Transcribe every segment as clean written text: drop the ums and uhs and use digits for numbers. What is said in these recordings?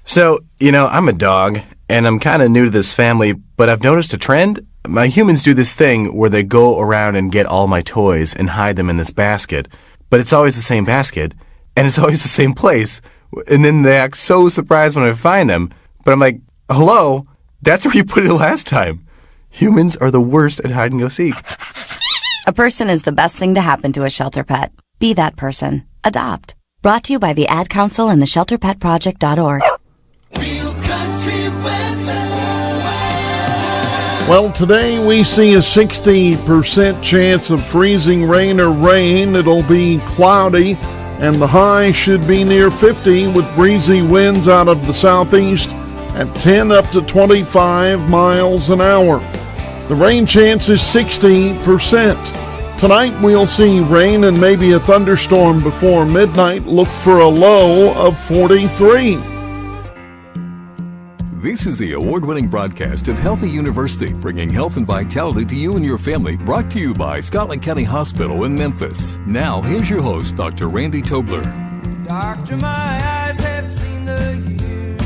So, I'm a dog, and I'm kind of new to this family, but I've noticed a trend. My humans do this thing where they go around and get all my toys and hide them in this basket, but it's always the same basket, and it's always the same place, and then they act so surprised when I find them, but I'm like, hello, that's where you put it last time. Humans are the worst at hide and go seek. A person is the best thing to happen to a shelter pet. Be that person. Adopt. Brought to you by the Ad Council and the ShelterPetProject.org. Well, today we see a 60% chance of freezing rain or rain. It'll be cloudy, and the high should be near 50 with breezy winds out of the southeast at 10 up to 25 miles an hour. The rain chance is 60%. Tonight we'll see rain and maybe a thunderstorm before midnight. Look for a low of 43. This is the award-winning broadcast of Healthy University, bringing health and vitality to you and your family, brought to you by Scotland County Hospital in Memphis. Now, here's your host, Dr. Randy Tobler. Doctor, my eyes have seen the years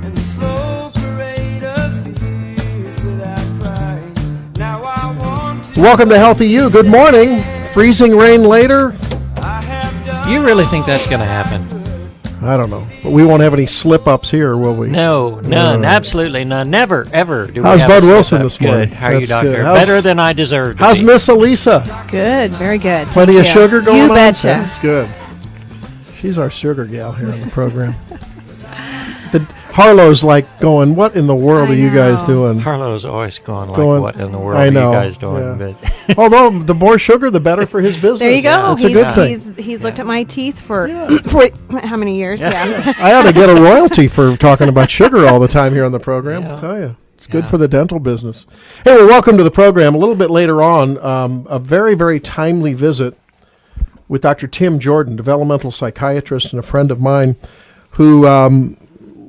and the slow parade of fears without crying. Now I want to... Welcome to Healthy You. Good morning. Freezing rain later? You really think that's going to happen? I don't know. But we won't have any slip-ups here, will we? No, none. Absolutely none. Never, ever do we How's have Bud a Wilson slip-up. this morning? Good. How are you, That's Doctor? good. Better than I deserve to How's be. Miss Elisa? Good, very good. Plenty of sugar going on? You betcha. That's good. She's our sugar gal here on the program. Harlow's like going, what in the world are you guys doing? Harlow's always going what in the world I know, are you guys doing? yeah. But Although the more sugar, the better for his business. There you go. It's a good thing. He's looked at my teeth for how many years? Yeah. I ought to get a royalty for talking about sugar all the time here on the program. Yeah. I'll tell you. It's good for the dental business. Hey, well, welcome to the program. A little bit later on, a very, very timely visit with Dr. Tim Jordan, developmental psychiatrist and a friend of mine who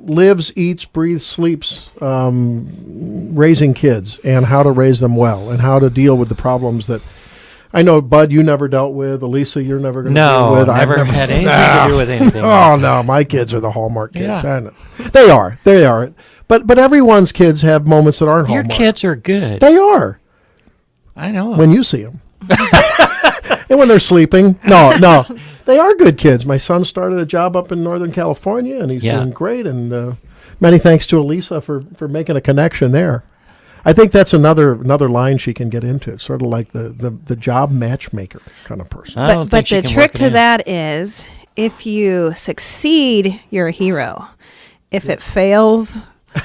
lives, eats, breathes, sleeps raising kids and how to raise them well and how to deal with the problems that I know, Bud, you never dealt with. Elisa, you're never going to deal with. I've never had anything to do with anything. Oh, no, my kids are the Hallmark kids. Yeah. I know. They are. But everyone's kids have moments that aren't Your Hallmark. kids are good. They are. I know. When you see them. And when they're sleeping. No. They are good kids. My son started a job up in Northern California, and he's doing great. And many thanks to Elisa for making a connection there. I think that's another line she can get into, sort of like the job matchmaker kind of person. But the trick to that is, if you succeed, you're a hero. If it fails,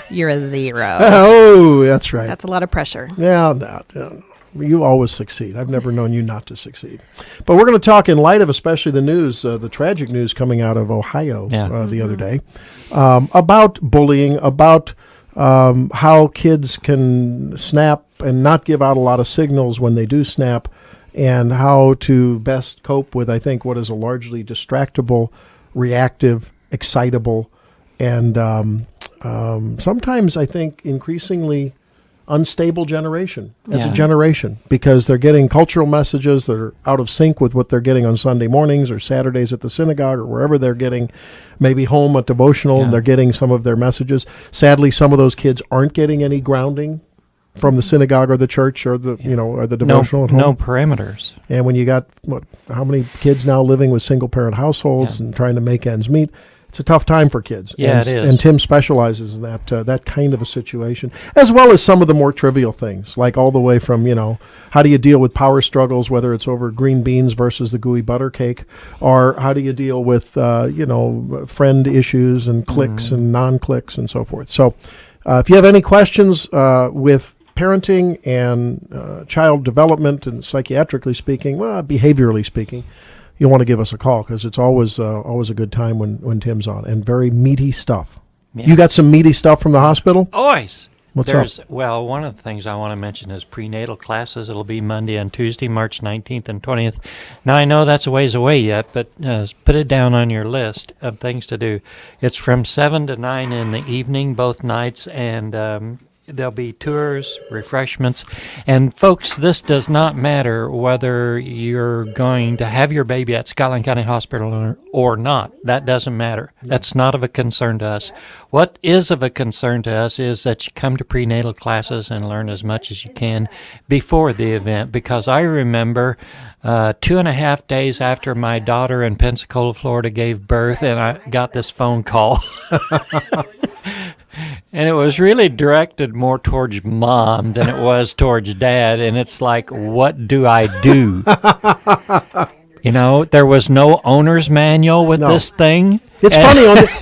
you're a zero. Oh, that's right. That's a lot of pressure. Yeah, no. You always succeed. I've never known you not to succeed. But we're going to talk in light of especially the news, the tragic news coming out of Ohio the other day, about bullying, about how kids can snap and not give out a lot of signals when they do snap, and how to best cope with, I think, what is a largely distractible, reactive, excitable, and sometimes, I think, increasingly unstable generation as a generation, because they're getting cultural messages that are out of sync with what they're getting on Sunday mornings or Saturdays at the synagogue or wherever they're getting, maybe home at devotional, and they're getting some of their messages. Sadly, some of those kids aren't getting any grounding from the synagogue or the church or the or the devotional at home. No parameters. And when you got how many kids now living with single parent households and trying to make ends meet, it's a tough time for kids. Yeah, it is. And Tim specializes in that kind of a situation, as well as some of the more trivial things, like all the way from, how do you deal with power struggles, whether it's over green beans versus the gooey butter cake, or how do you deal with, friend issues and cliques and non-cliques and so forth. So if you have any questions with parenting and child development and psychiatrically speaking, behaviorally speaking, you'll want to give us a call, because it's always a good time when Tim's on, and very meaty stuff. Yeah. You got some meaty stuff from the hospital? Always. What's up? Well, one of the things I want to mention is prenatal classes. It'll be Monday and Tuesday, March 19th and 20th. Now, I know that's a ways away yet, but put it down on your list of things to do. It's from 7 to 9 in the evening, both nights, and there'll be tours, refreshments, and folks, this does not matter whether you're going to have your baby at Scotland County Hospital or not. That doesn't matter. That's not of a concern to us. What is of a concern to us is that you come to prenatal classes and learn as much as you can before the event, because I remember 2.5 days after my daughter in Pensacola, Florida gave birth, and I got this phone call. And it was really directed more towards mom than it was towards dad. And it's like, what do I do? You know, there was no owner's manual with this thing. It's funny.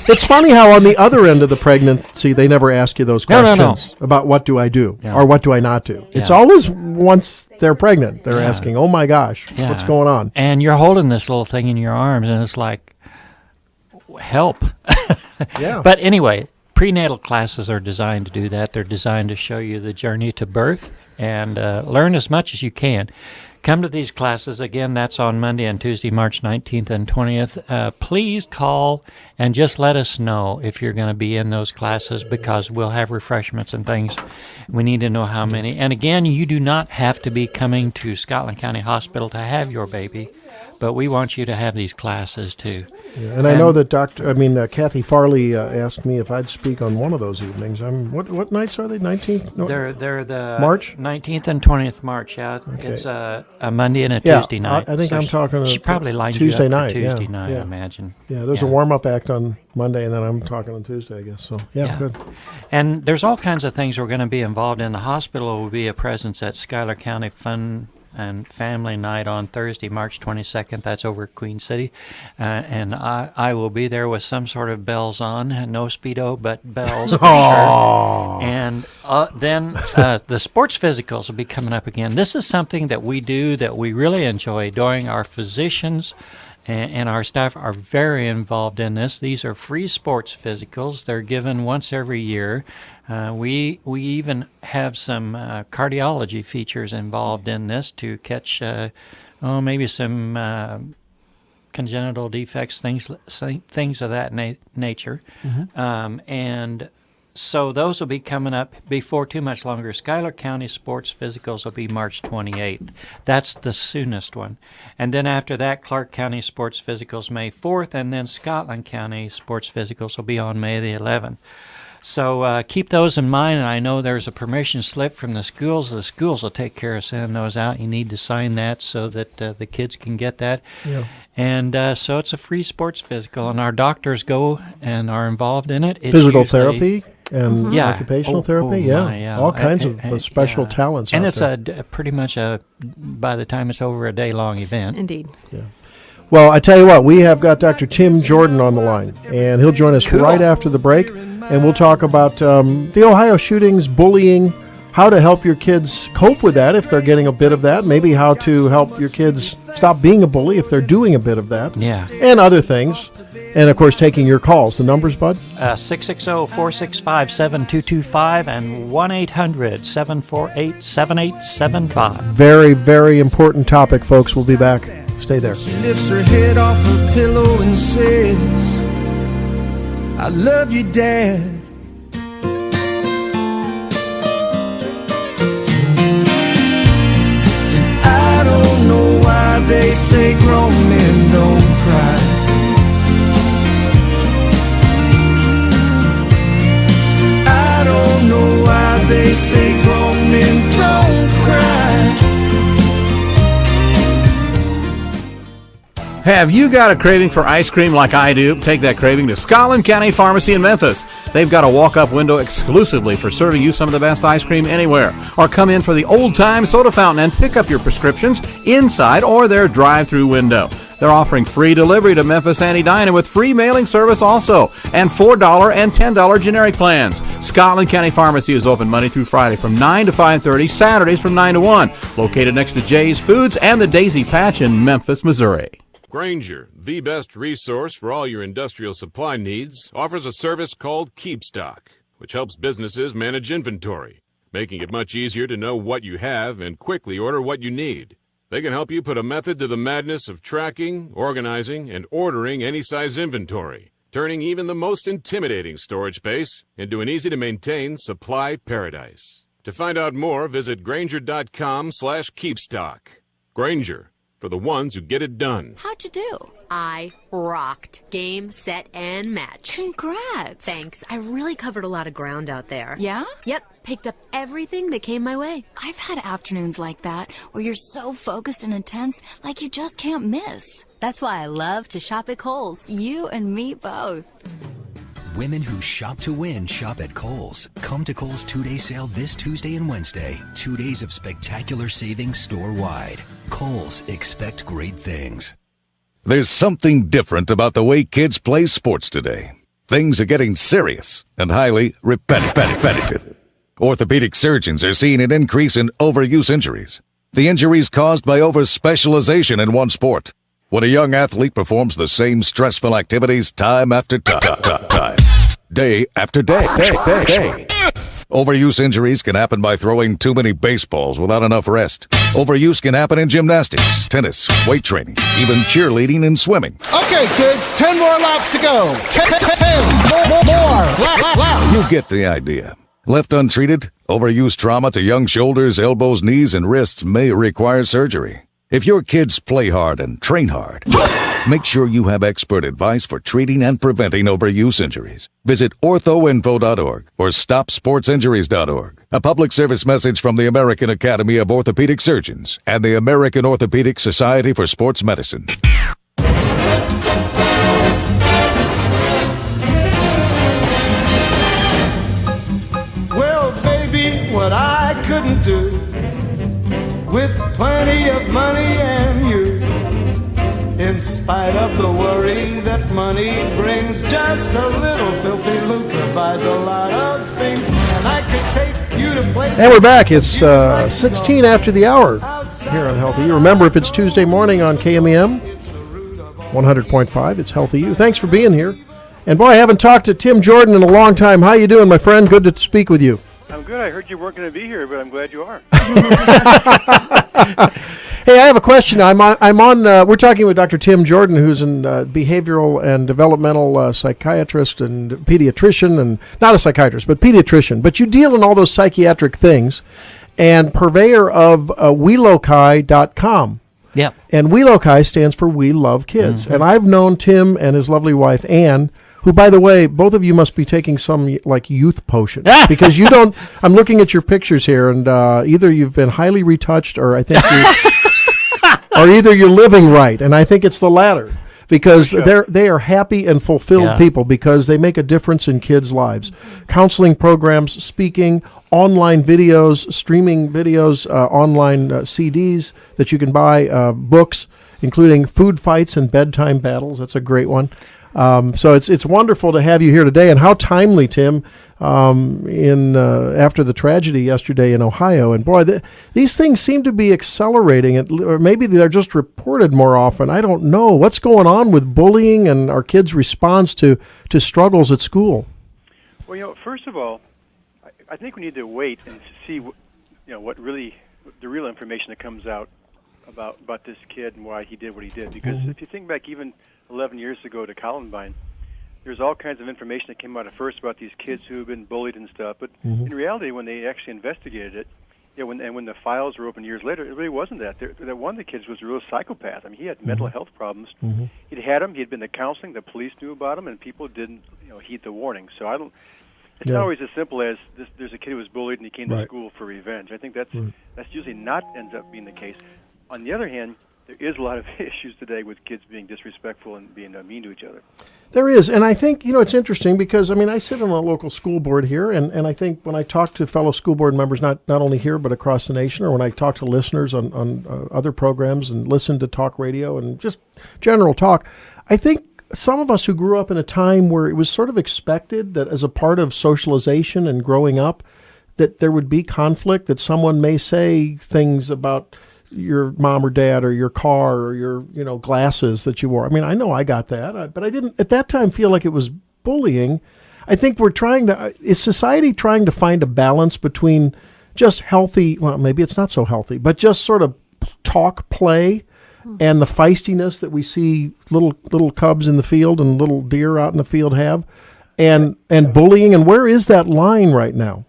It's funny how on the other end of the pregnancy, they never ask you those questions about what do I do or what do I not do. It's always once they're pregnant, they're asking, oh my gosh, what's going on? And you're holding this little thing in your arms, and it's like, help. Yeah. But anyway, prenatal classes are designed to do that. They're designed to show you the journey to birth and learn as much as you can. Come to these classes. Again, that's on Monday and Tuesday, March 19th and 20th. Please call and just let us know if you're going to be in those classes, because we'll have refreshments and things. We need to know how many. And again, you do not have to be coming to Scotland County Hospital to have your baby, but we want you to have these classes too. Yeah, and I know that Kathy Farley asked me if I'd speak on one of those evenings. What nights are they? 19th? No, they're the March? 19th and 20th March. Yeah, Okay. It's a Monday and a Tuesday night. I think I'm talking She probably lined Tuesday you up night. for Tuesday yeah, night, yeah. I imagine. Yeah, there's a warm-up act on Monday, and then I'm talking on Tuesday, I guess. So, yeah. Good. And there's all kinds of things we're going to be involved in. The hospital will be a presence at Schuyler County Fun and Family Night on Thursday, March 22nd. That's over at Queen City. And I will be there with some sort of bells on. No Speedo, but bells for sure. And then the sports physicals will be coming up again. This is something that we do that we really enjoy doing. Our physicians and our staff are very involved in this. These are free sports physicals. They're given once every year. We even have some cardiology features involved in this to catch maybe some congenital defects, things of that nature. Mm-hmm. And so those will be coming up before too much longer. Schuyler County Sports Physicals will be March 28th. That's the soonest one. And then after that, Clark County Sports Physicals May 4th, and then Scotland County Sports Physicals will be on May the 11th. So keep those in mind, and I know there's a permission slip from the schools. The schools will take care of sending those out. You need to sign that so that the kids can get that. Yeah. And so it's a free sports physical, and our doctors go and are involved in it. It's physical therapy and occupational therapy, all kinds of special talents. And it's pretty much by the time it's over, a day-long event. Indeed. Yeah. Well, I tell you what, we have got Dr. Tim Jordan on the line, and he'll join us right after the break, and we'll talk about the Ohio shootings, bullying, how to help your kids cope with that if they're getting a bit of that, maybe how to help your kids stop being a bully if they're doing a bit of that, and other things. And, of course, taking your calls. The numbers, Bud? 660-465-7225 and 1-800-748-7875. Very, very important topic, folks. We'll be back. Stay there. She lifts her head off her pillow and says, I love you, Dad. And I don't know why they say grown men don't cry. I don't know why they say grown men don't cry. Have you got a craving for ice cream like I do? Take that craving to Scotland County Pharmacy in Memphis. They've got a walk-up window exclusively for serving you some of the best ice cream anywhere. Or come in for the old-time soda fountain and pick up your prescriptions inside or their drive-through window. They're offering free delivery to Memphis and Edina with free mailing service also, and $4 and $10 generic plans. Scotland County Pharmacy is open Monday through Friday from 9 to 5:30, Saturdays from 9 to 1. Located next to Jay's Foods and the Daisy Patch in Memphis, Missouri. Grainger, the best resource for all your industrial supply needs, offers a service called KeepStock, which helps businesses manage inventory, making it much easier to know what you have and quickly order what you need. They can help you put a method to the madness of tracking, organizing, and ordering any size inventory. turning even the most intimidating storage space into an easy-to-maintain supply paradise. To find out more, visit Grainger.com/keepstock. Grainger, for the ones who get it done. How'd you do? I rocked. Game, set, and match. Congrats. Thanks. I really covered a lot of ground out there. Yeah? Yep. Picked up everything that came my way. I've had afternoons like that where you're so focused and intense, like you just can't miss. That's why I love to shop at Kohl's. You and me both. Women who shop to win shop at Kohl's. Come to Kohl's 2-day sale this Tuesday and Wednesday. 2 days of spectacular savings store-wide. Kohl's, expect great things. There's something different about the way kids play sports today. Things are getting serious and highly repetitive. Orthopedic surgeons are seeing an increase in overuse injuries. The injuries caused by over-specialization in one sport. When a young athlete performs the same stressful activities time after time, day after day. Overuse injuries can happen by throwing too many baseballs without enough rest. Overuse can happen in gymnastics, tennis, weight training, even cheerleading and swimming. Okay, kids, 10 more laps to go. 10 more. Laps. You get the idea. Left untreated, overuse trauma to young shoulders, elbows, knees, and wrists may require surgery. If your kids play hard and train hard, make sure you have expert advice for treating and preventing overuse injuries. Visit orthoinfo.org or stopsportsinjuries.org. A public service message from the American Academy of Orthopedic Surgeons and the American Orthopedic Society for Sports Medicine. Well, baby, what I couldn't do with plenty of money and you, in spite of the worry that money brings, just a little filthy lucre buys a lot of things, and I could take you to places. And we're back. It's 16 after the hour here on Healthy You. Remember, if it's Tuesday morning on KMEM 100.5, it's Healthy You. Thanks for being here. And boy, I haven't talked to Tim Jordan in a long time. How you doing, my friend? Good to speak with you. I'm good. I heard you weren't going to be here, but I'm glad you are. Hey, I have a question. I'm on. We're talking with Dr. Tim Jordan, who's a behavioral and developmental psychiatrist and pediatrician, and not a psychiatrist, but pediatrician. But you deal in all those psychiatric things, and purveyor of WeLoci.com. Yeah. And WeLoci stands for We Love Kids. Mm-hmm. And I've known Tim and his lovely wife, Ann, who, by the way, both of you must be taking some, like, youth potion. Because you don't, I'm looking at your pictures here, and either you've been highly retouched, or I think or either you're living right, and I think it's the latter. Because they are happy and fulfilled people, because they make a difference in kids' lives. Counseling programs, speaking, online videos, streaming videos, online CDs that you can buy, books, including Food Fights and Bedtime Battles. That's a great one. So it's wonderful to have you here today, and how timely, Tim, after the tragedy yesterday in Ohio. And boy, these things seem to be accelerating, or maybe they're just reported more often. I don't know what's going on with bullying and our kids' response to struggles at school. Well, first of all, I think we need to wait and see what really the real information that comes out about this kid and why he did what he did. Because if you think back even 11 years ago to Columbine, there's all kinds of information that came out at first about these kids who have been bullied and stuff. But in reality, when they actually investigated it, when the files were opened years later, it really wasn't that. That one of the kids was a real psychopath. I mean, he had mental health problems. He'd had them. He had been to counseling. The police knew about him, and people didn't, heed the warning. So it's not always as simple as there's a kid who was bullied and he came to school for revenge. I think that's usually not ends up being the case. On the other hand, there is a lot of issues today with kids being disrespectful and being mean to each other. There is, and I think, it's interesting because, I sit on a local school board here, and I think when I talk to fellow school board members, not only here but across the nation, or when I talk to listeners on other programs and listen to talk radio and just general talk, I think some of us who grew up in a time where it was sort of expected that as a part of socialization and growing up, that there would be conflict, that someone may say things about your mom or dad or your car or your glasses that you wore. I know I got that, but I didn't at that time feel like it was bullying. I think is society trying to find a balance between just healthy, well, maybe it's not so healthy, but just sort of talk, play, and the feistiness that we see little cubs in the field and little deer out in the field have, and bullying, and where is that line right now?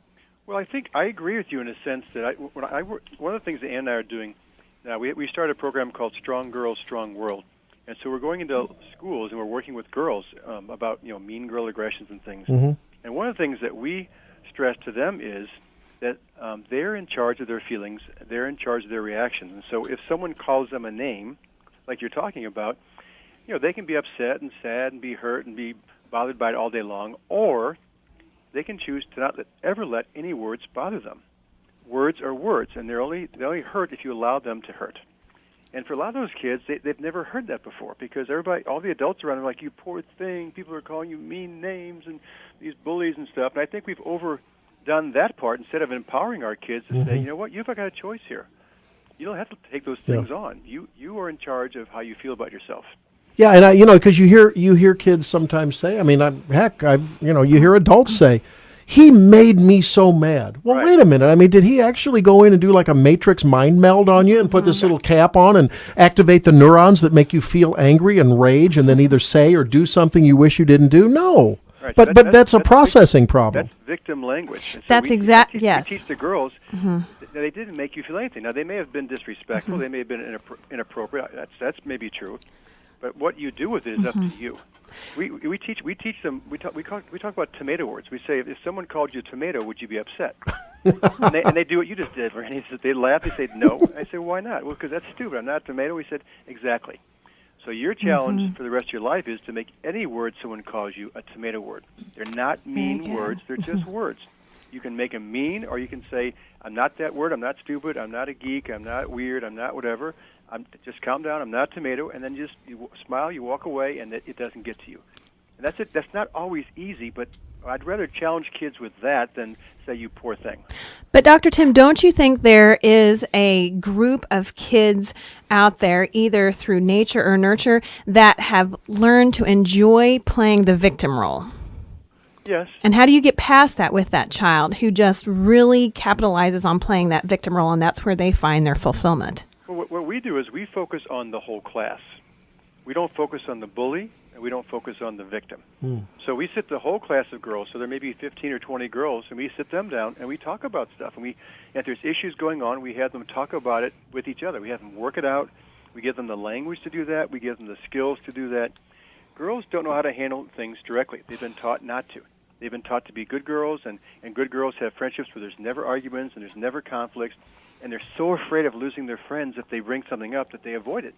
Well, I think I agree with you in a sense that one of the things that Ann and I are doing now, we started a program called Strong Girls, Strong World. And so we're going into schools and we're working with girls about mean girl aggressions and things. Mm-hmm. And one of the things that we stress to them is that they're in charge of their feelings, they're in charge of their reactions. And so if someone calls them a name, like you're talking about, they can be upset and sad and be hurt and be bothered by it all day long, or they can choose to not ever let any words bother them. Words are words, and they only hurt if you allow them to hurt. And for a lot of those kids, they've never heard that before because all the adults around them are like, you poor thing, people are calling you mean names and these bullies and stuff. And I think we've overdone that part instead of empowering our kids to say, you know what, you've got a choice here. You don't have to take those things on. You are in charge of how you feel about yourself. Yeah, and because you hear kids sometimes say, you hear adults say, he made me so mad. Well, right. Wait a minute. I mean, did he actually go in and do like a Matrix mind meld on you and put this little cap on and activate the neurons that make you feel angry and rage and then either say or do something you wish you didn't do? No. Right. But that's a processing problem. That's victim language. So that's exactly, yes. We teach the girls that they didn't make you feel anything. Now, they may have been disrespectful. They may have been inappropriate. That's maybe true. But what you do with it is up to you. We teach them. We talk about tomato words. We say if someone called you a tomato, would you be upset? and they do what you just did. And they laugh. They say no. I say why not? Well, because that's stupid. I'm not a tomato. We said exactly. So your challenge for the rest of your life is to make any word someone calls you a tomato word. They're not mean words. They're just words. You can make them mean, or you can say, I'm not that word. I'm not stupid. I'm not a geek. I'm not weird. I'm not whatever. Just calm down. I'm not a tomato. And then you smile, you walk away, and it doesn't get to you. And that's it. That's not always easy, but I'd rather challenge kids with that than say, you poor thing. But Dr. Tim, don't you think there is a group of kids out there, either through nature or nurture, that have learned to enjoy playing the victim role? Yes. And how do you get past that with that child who just really capitalizes on playing that victim role, and that's where they find their fulfillment? Well, what we do is we focus on the whole class. We don't focus on the bully, and we don't focus on the victim. So we sit the whole class of girls, so there may be 15 or 20 girls, and we sit them down and we talk about stuff. And if there's issues going on, we have them talk about it with each other. We have them work it out. We give them the language to do that. We give them the skills to do that. Girls don't know how to handle things directly. They've been taught not to. They've been taught to be good girls, and good girls have friendships where there's never arguments and there's never conflicts, and they're so afraid of losing their friends if they bring something up that they avoid it.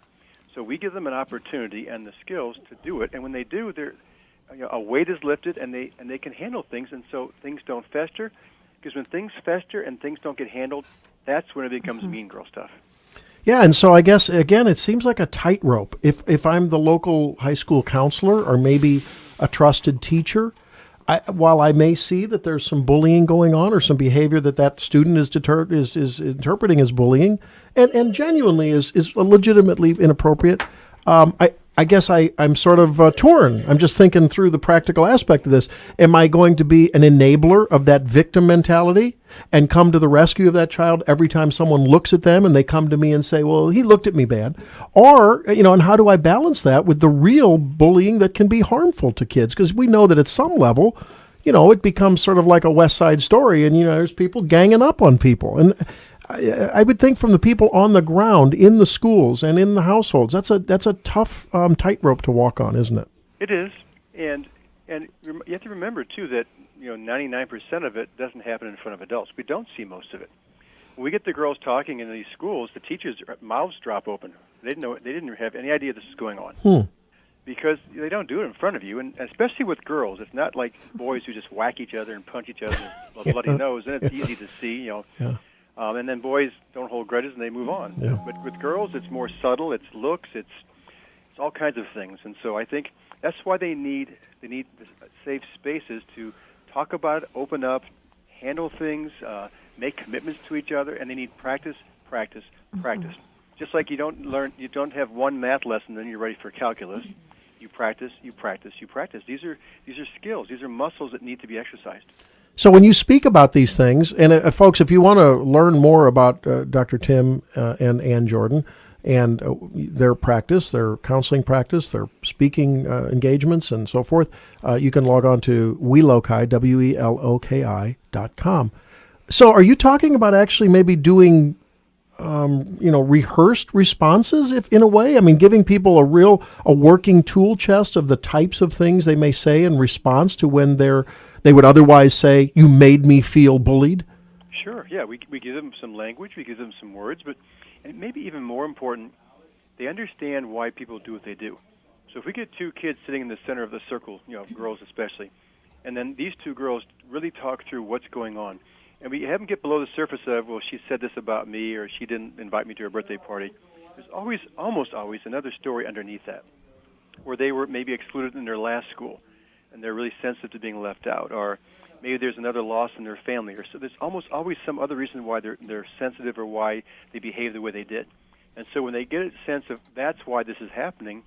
So we give them an opportunity and the skills to do it, and when they do, a weight is lifted, and they can handle things, and so things don't fester. Because when things fester and things don't get handled, that's when it becomes mean girl stuff. Yeah, and so I guess, again, it seems like a tightrope. If I'm the local high school counselor or maybe a trusted teacher, while I may see that there's some bullying going on or some behavior that student is interpreting as bullying and genuinely is legitimately inappropriate, I guess I'm sort of torn. I'm just thinking through the practical aspect of this. Am I going to be an enabler of that victim mentality and come to the rescue of that child every time someone looks at them and they come to me and say, well, he looked at me bad? Or, and how do I balance that with the real bullying that can be harmful to kids? Because we know that at some level, it becomes sort of like a West Side Story and, there's people ganging up on people. And I would think from the people on the ground in the schools and in the households, that's a tough tightrope to walk on, isn't it? It is, and you have to remember too that 99% of it doesn't happen in front of adults. We don't see most of it. When we get the girls talking in these schools, the teachers' mouths drop open. They didn't have any idea this was going on. Because they don't do it in front of you, and especially with girls, it's not like boys who just whack each other and punch each other with a bloody nose, and it's easy to see, and then boys don't hold grudges and they move on. Yeah. But with girls, it's more subtle. It's looks. It's all kinds of things. And so I think that's why they need safe spaces to talk about it, open up, handle things, make commitments to each other, and they need practice. Just like you don't have one math lesson, then you're ready for calculus. You practice. These are skills. These are muscles that need to be exercised. So when you speak about these things, and folks, if you want to learn more about Dr. Tim and Ann Jordan, and their practice, their counseling practice, their speaking engagements, and so forth, you can log on to weloki, WELOKI.com. So are you talking about actually maybe doing rehearsed responses, if in a way? I mean, giving people a working tool chest of the types of things they may say in response to when they would otherwise say, "You made me feel bullied"? Sure, yeah. We give them some language, we give them some words, but and maybe even more important, they understand why people do what they do. So if we get two kids sitting in the center of the circle, girls especially, and then these two girls really talk through what's going on, and we have them get below the surface of, well, she said this about me, or she didn't invite me to her birthday party. There's almost always another story underneath that, where they were maybe excluded in their last school, and they're really sensitive to being left out, or maybe there's another loss in their family, or so there's almost always some other reason why they're sensitive or why they behave the way they did. And so when they get a sense of that's why this is happening,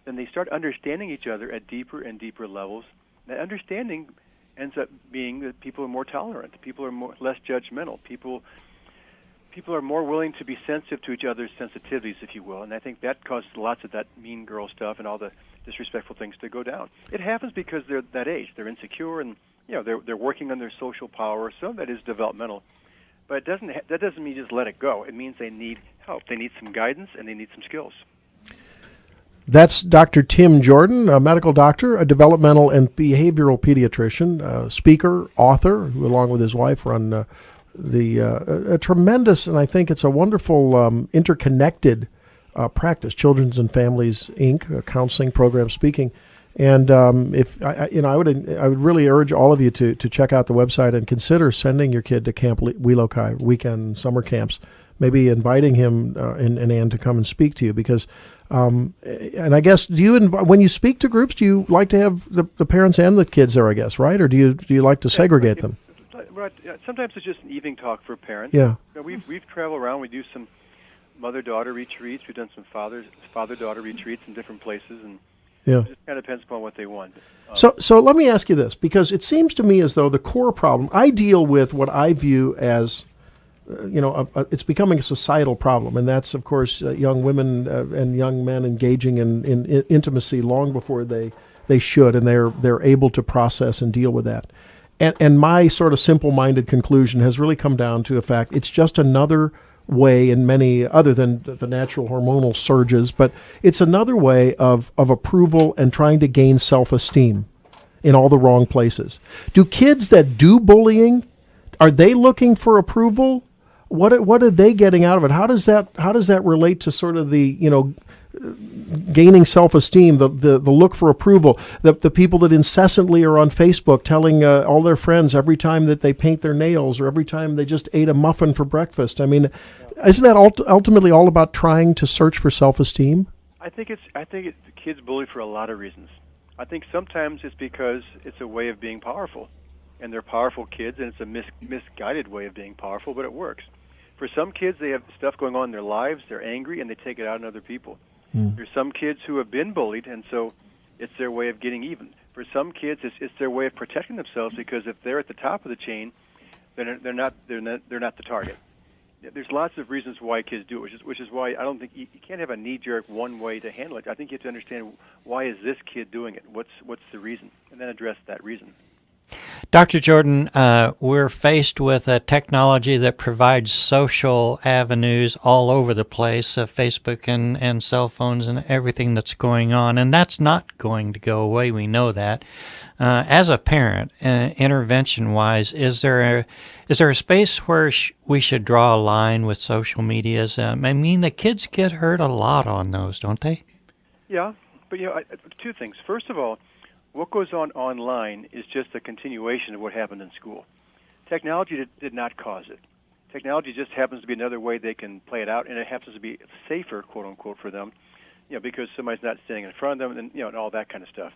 then they start understanding each other at deeper and deeper levels. That understanding ends up being that people are more tolerant, people are less judgmental, people are more willing to be sensitive to each other's sensitivities, if you will. And I think that causes lots of that mean girl stuff and all the disrespectful things to go down. It happens because they're that age. They're insecure and they're working on their social power. Some of that is developmental. But that doesn't mean just let it go. It means they need help. They need some guidance and they need some skills. That's Dr. Tim Jordan, a medical doctor, a developmental and behavioral pediatrician, speaker, author, who along with his wife run a tremendous, and I think it's a wonderful interconnected practice, Children's and Families Inc., a counseling program, speaking. And I would really urge all of you to check out the website and consider sending your kid to Camp Weloki, weekend summer camps, maybe inviting him and Ann to come and speak to you, because and I guess when you speak to groups, do you like to have the parents and the kids there, I guess, right? Or do you like to segregate them? Sometimes it's just an evening talk for parents. Yeah. We've traveled around. We do some mother-daughter retreats. We've done some father-daughter retreats in different places, and it just kind of depends upon what they want. So let me ask you this, because it seems to me as though the core problem, I deal with what I view as, it's becoming a societal problem, and that's, of course, young women and young men engaging in intimacy long before they should, and they're able to process and deal with that. And my sort of simple-minded conclusion has really come down to the fact it's just another way, in many other than the natural hormonal surges, but it's another way of approval and trying to gain self-esteem in all the wrong places. Do kids that do bullying, are they looking for approval? What are they getting out of it? How does that relate to sort of the gaining self-esteem, the look for approval, the people that incessantly are on Facebook telling all their friends every time that they paint their nails or every time they just ate a muffin for breakfast? I mean, isn't that ultimately all about trying to search for self-esteem? I think kids bully for a lot of reasons. I think sometimes it's because it's a way of being powerful, and they're powerful kids, and it's a misguided way of being powerful, but it works. For some kids, they have stuff going on in their lives, they're angry, and they take it out on other people. There's some kids who have been bullied, and so it's their way of getting even. For some kids, it's their way of protecting themselves, because if they're at the top of the chain, then they're not the target. There's lots of reasons why kids do it, which is why I don't think you can't have a knee-jerk one way to handle it. I think you have to understand, why is this kid doing it? What's the reason, and then address that reason. Dr. Jordan, we're faced with a technology that provides social avenues all over the place, Facebook and cell phones and everything that's going on, and that's not going to go away. We know that. As a parent, intervention-wise, is there a space where we should draw a line with social medias? I mean, the kids get hurt a lot on those, don't they? Yeah, but two things. First of all, what goes on online is just a continuation of what happened in school. Technology did not cause it. Technology just happens to be another way they can play it out, and it happens to be safer, quote unquote, for them, because somebody's not standing in front of them, and all that kind of stuff.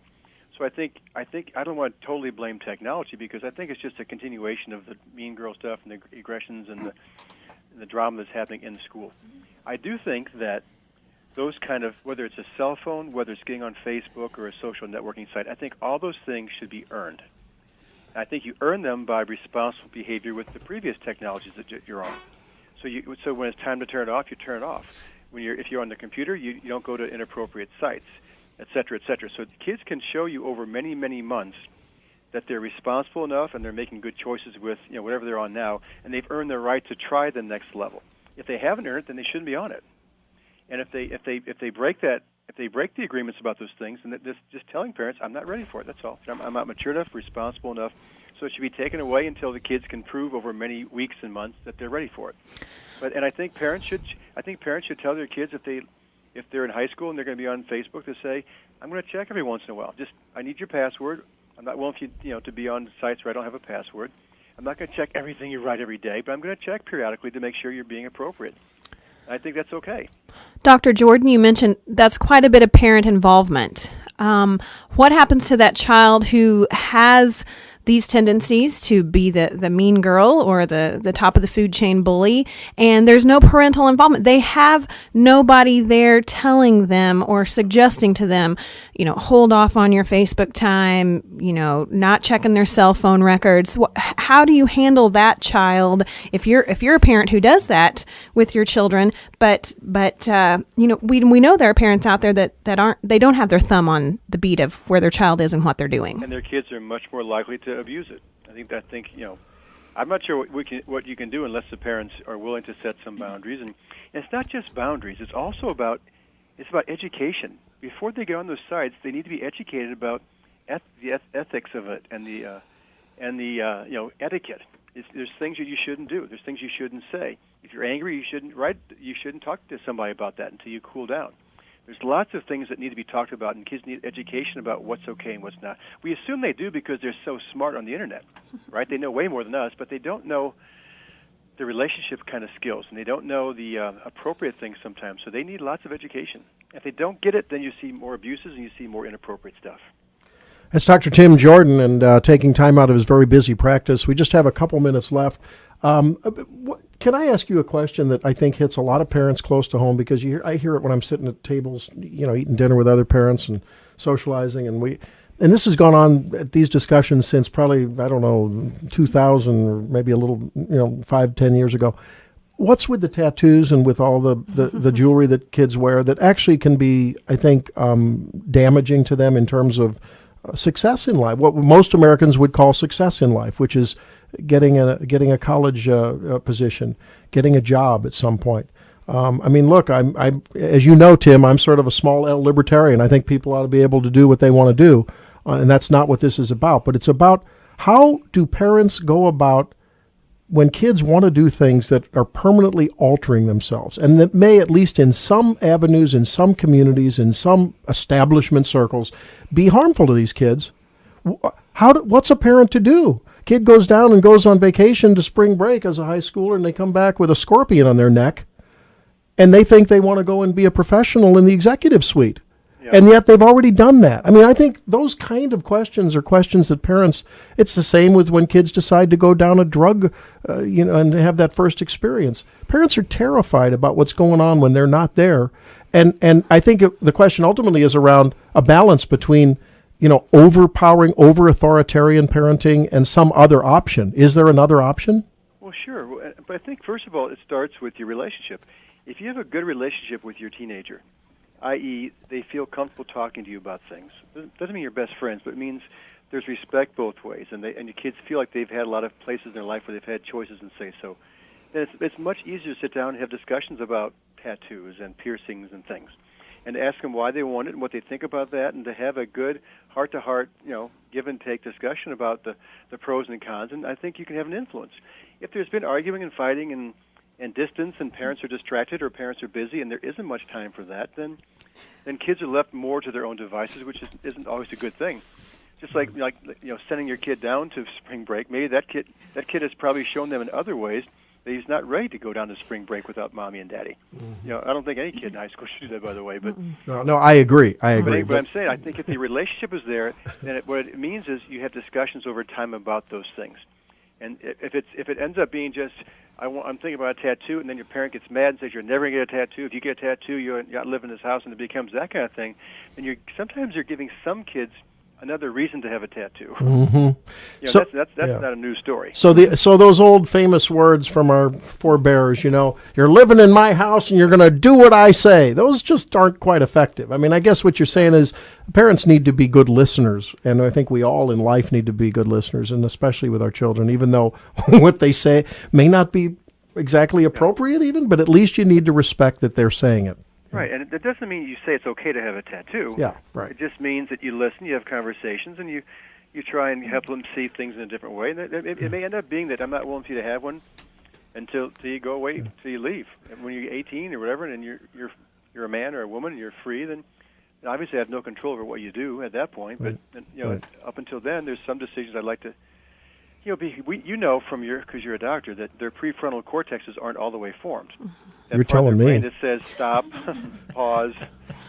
So I think I don't want to totally blame technology, because I think it's just a continuation of the mean girl stuff and the aggressions and the drama that's happening in school. I do think that those kind of, whether it's a cell phone, whether it's getting on Facebook or a social networking site, I think all those things should be earned. I think you earn them by responsible behavior with the previous technologies that you're on. So when it's time to turn it off, you turn it off. if you're on the computer, you don't go to inappropriate sites, et cetera, et cetera. So kids can show you over many, many months that they're responsible enough and they're making good choices with whatever they're on now, and they've earned their right to try the next level. If they haven't earned it, then they shouldn't be on it. And if they break the agreements about those things, then just telling parents, I'm not ready for it. That's all. I'm not mature enough, responsible enough. So it should be taken away until the kids can prove over many weeks and months that they're ready for it. And I think parents should tell their kids if they're in high school and they're going to be on Facebook to say, I'm going to check every once in a while. Just I need your password. I'm not willing to be on sites where I don't have a password. I'm not going to check everything you write every day, but I'm going to check periodically to make sure you're being appropriate. I think that's okay. Dr. Jordan, you mentioned that's quite a bit of parent involvement. What happens to that child who has these tendencies to be the mean girl or the top of the food chain bully, and there's no parental involvement? They have nobody there telling them or suggesting to them, hold off on your Facebook time, not checking their cell phone records. How do you handle that child if you're a parent who does that with your children? But we know there are parents out there that don't have their thumb on the beat of where their child is and what they're doing, and their kids are much more likely to abuse it. I think I'm not sure what you can do unless the parents are willing to set some boundaries. And it's not just boundaries; it's also about education. Before they get on those sites, they need to be educated about the ethics of it and the etiquette. There's things that you shouldn't do. There's things you shouldn't say. If you're angry, you shouldn't write. You shouldn't talk to somebody about that until you cool down. There's lots of things that need to be talked about, and kids need education about what's okay and what's not. We assume they do because they're so smart on the internet, right? They know way more than us, but they don't know the relationship kind of skills, and they don't know the appropriate things sometimes. So they need lots of education. If they don't get it, then you see more abuses and you see more inappropriate stuff. That's Dr. Tim Jordan, and taking time out of his very busy practice. We just have a couple minutes left. Can I ask you a question that I think hits a lot of parents close to home? Because I hear it when I'm sitting at tables, eating dinner with other parents and socializing, and this has gone on at these discussions since probably 2000 or maybe a little 5-10 years ago. What's with the tattoos and with all the jewelry that kids wear that actually can be, I think, damaging to them in terms of success in life? What most Americans would call success in life, which is getting a college position, getting a job at some point. Look, I'm as you know, Tim, I'm sort of a small L libertarian. I think people ought to be able to do what they want to do, and that's not what this is about. But it's about how do parents go about when kids want to do things that are permanently altering themselves, and that may, at least in some avenues, in some communities, in some establishment circles, be harmful to these kids. What's a parent to do? Kid goes down and goes on vacation to spring break as a high schooler, and they come back with a scorpion on their neck, and they think they want to go and be a professional in the executive suite. Yeah. And yet they've already done that. I think those kind of questions are questions that parents, it's the same with when kids decide to go down a drug, and have that first experience. Parents are terrified about what's going on when they're not there. And I think the question ultimately is around a balance between overpowering, over-authoritarian parenting and some other option. Is there another option? Well, sure. But I think, first of all, it starts with your relationship. If you have a good relationship with your teenager, i.e., they feel comfortable talking to you about things, doesn't mean you're best friends, but it means there's respect both ways, and your kids feel like they've had a lot of places in their life where they've had choices and say so, then it's much easier to sit down and have discussions about tattoos and piercings and things, and to ask them why they want it and what they think about that, and to have a good heart-to-heart, give and take discussion about the pros and cons, and I think you can have an influence. If there's been arguing and fighting and distance, and parents are distracted or parents are busy and there isn't much time for that, then kids are left more to their own devices, which isn't always a good thing. Just like sending your kid down to spring break, maybe that kid has probably shown them in other ways that he's not ready to go down to spring break without mommy and daddy. I don't think any kid in high school should do that, by the way. But no, I agree. But I'm saying, I think if the relationship is there, then what it means is you have discussions over time about those things. And if it ends up being just, I'm thinking about a tattoo, and then your parent gets mad and says you're never going to get a tattoo. If you get a tattoo, you're not living in this house, and it becomes that kind of thing. And sometimes you're giving some kids another reason to have a tattoo. Mm-hmm. So that's not a new story. So those old famous words from our forebears, you're living in my house and you're going to do what I say. Those just aren't quite effective. I mean, I guess what you're saying is parents need to be good listeners, and I think we all in life need to be good listeners, and especially with our children, even though what they say may not be exactly appropriate even, but at least you need to respect that they're saying it. Right, and it doesn't mean you say it's okay to have a tattoo. Yeah, right. It just means that you listen, you have conversations, and you try and help them see things in a different way. And it may end up being that I'm not willing for you to have one until you go away, until you leave. And when you're 18 or whatever, and you're a man or a woman, and you're free, then obviously I have no control over what you do at that point. But up until then, there's some decisions I'd like to. From because you're a doctor, that their prefrontal cortexes aren't all the way formed. That You're telling me. That says stop, pause,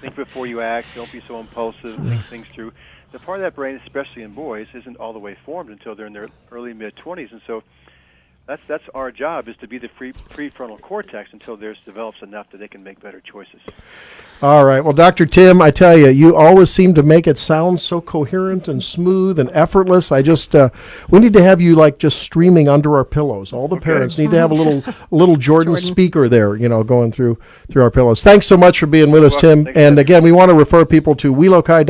think before you act, don't be so impulsive, think things through. The part of that brain, especially in boys, isn't all the way formed until they're in their early mid-20s, and so that's our job, is to be the prefrontal cortex until theirs develops enough that they can make better choices. All right. Well, Dr. Tim, I tell you, you always seem to make it sound so coherent and smooth and effortless. I just, we need to have you just streaming under our pillows. All the parents need to have a little Jordan speaker there, going through our pillows. Thanks so much for being with us, Tim. Thanks, and again, we want to refer people to Weloki,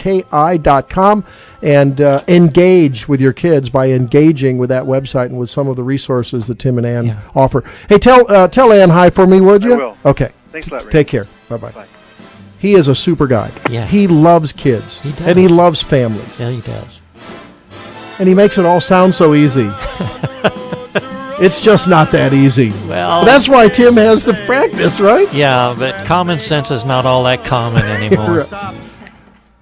WELOKI.com, and engage with your kids by engaging with that website and with some of the resources that Tim and Ann offer. Hey, tell Ann hi for me, would you? I will. Okay. Thanks a lot, Ray. Take care. Bye-bye. Bye. He is a super guy. Yeah. He loves kids. He does. And he loves families. Yeah, he does. And he makes it all sound so easy. It's just not that easy. Well, that's why Tim has the practice, right? Yeah, but common sense is not all that common anymore.